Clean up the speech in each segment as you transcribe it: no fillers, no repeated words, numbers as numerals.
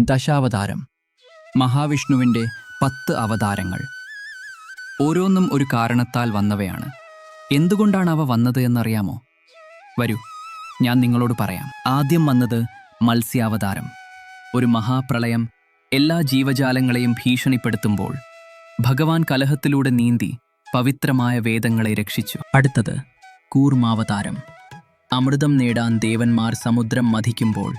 ദശാവതാരം. മഹാവിഷ്ണുവിൻ്റെ 10 അവതാരങ്ങൾ. ഓരോന്നും ഒരു കാരണത്താൽ വന്നവയാണ്. എന്തുകൊണ്ടാണ് അവ വന്നത് എന്നറിയാമോ? വരൂ, ഞാൻ നിങ്ങളോട് പറയാം. ആദ്യം വന്നത് മത്സ്യാവതാരം. ഒരു മഹാപ്രളയം എല്ലാ ജീവജാലങ്ങളെയും ഭീഷണിപ്പെടുത്തുമ്പോൾ ഭഗവാൻ കലഹത്തിലൂടെ നീന്തി പവിത്രമായ വേദങ്ങളെ രക്ഷിച്ചു. അടുത്തത് കൂർമാവതാരം. അമൃതം നേടാൻ ദേവന്മാർ സമുദ്രം മഥിക്കുമ്പോൾ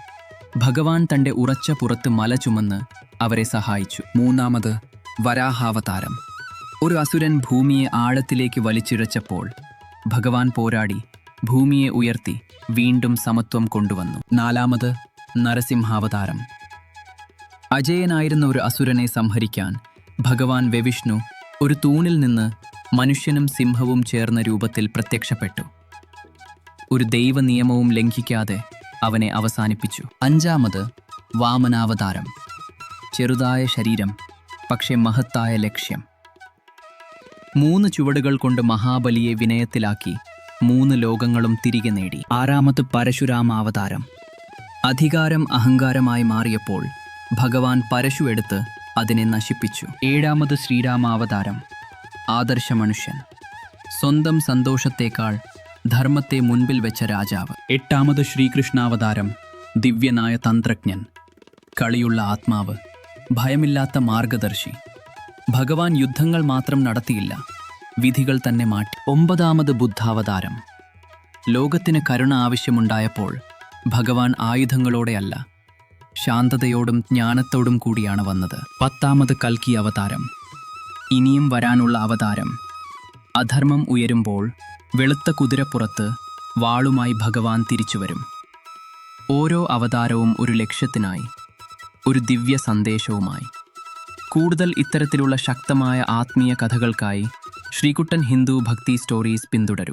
ഭഗവാൻ തൻ്റെ ഉറച്ച പുറത്ത് മല ചുമന്ന് അവരെ സഹായിച്ചു. മൂന്നാമത് വരാഹാവതാരം. ഒരു അസുരൻ ഭൂമിയെ ആഴത്തിലേക്ക് വലിച്ചിഴച്ചപ്പോൾ ഭഗവാൻ പോരാടി ഭൂമിയെ ഉയർത്തി വീണ്ടും സമത്വം കൊണ്ടുവന്നു. നാലാമത് നരസിംഹാവതാരം. അജയനായിരുന്ന ഒരു അസുരനെ സംഹരിക്കാൻ ഭഗവാൻ വിഷ്ണു ഒരു തൂണിൽ നിന്ന് മനുഷ്യനും സിംഹവും ചേർന്ന രൂപത്തിൽ പ്രത്യക്ഷപ്പെട്ടു. ഒരു ദൈവ നിയമവും ലംഘിക്കാതെ അവനെ അവസാനിപ്പിച്ചു. അഞ്ചാമത് വാമനാവതാരം. ചെറുതായ ശരീരം, പക്ഷേ മഹത്തായ ലക്ഷ്യം. 3 ചുവടുകൾ കൊണ്ട് മഹാബലിയെ വിനയത്തിലാക്കി 3 ലോകങ്ങളും തിരികെ നേടി. ആറാമത് പരശുരാമാവതാരം. അധികാരം അഹങ്കാരമായി മാറിയപ്പോൾ ഭഗവാൻ പരശു എടുത്ത് അതിനെ നശിപ്പിച്ചു. ഏഴാമത് ശ്രീരാമാവതാരം. ആദർശ മനുഷ്യൻ. സ്വന്തം സന്തോഷത്തേക്കാൾ ധർമ്മത്തെ മുൻപിൽ വെച്ച രാജാവ്. എട്ടാമത് ശ്രീകൃഷ്ണാവതാരം. ദിവ്യനായ തന്ത്രജ്ഞൻ. കളിയുള്ള ആത്മാവ്. ഭയമില്ലാത്ത മാർഗദർശി. ഭഗവാൻ യുദ്ധങ്ങൾ മാത്രം നടത്തിയില്ല, വിധികൾ തന്നെ മാറ്റി. ഒമ്പതാമത് ബുദ്ധാവതാരം. ലോകത്തിന് കരുണ ആവശ്യമുണ്ടായപ്പോൾ ഭഗവാൻ ആയുധങ്ങളോടെയല്ല, ശാന്തതയോടും ജ്ഞാനത്തോടും കൂടിയാണ് വന്നത്. പത്താമത് കൽക്കി അവതാരം. ഇനിയും വരാനുള്ള അവതാരം. അധർമ്മം ഉയരുമ്പോൾ വെളുത്ത കുതിരപ്പുറത്ത് വാളുമായി ഭഗവാൻ തിരിച്ചുവരും. ഓരോ അവതാരവും ഒരു ലക്ഷ്യത്തിനായി, ഒരു ദിവ്യ സന്ദേശവുമായി. കൂടുതൽ ഇത്തരത്തിലുള്ള ശക്തമായ ആത്മീയ കഥകൾക്കായി ശ്രീകുട്ടൻ ഹിന്ദു ഭക്തി സ്റ്റോറീസ് പിന്തുടരൂ.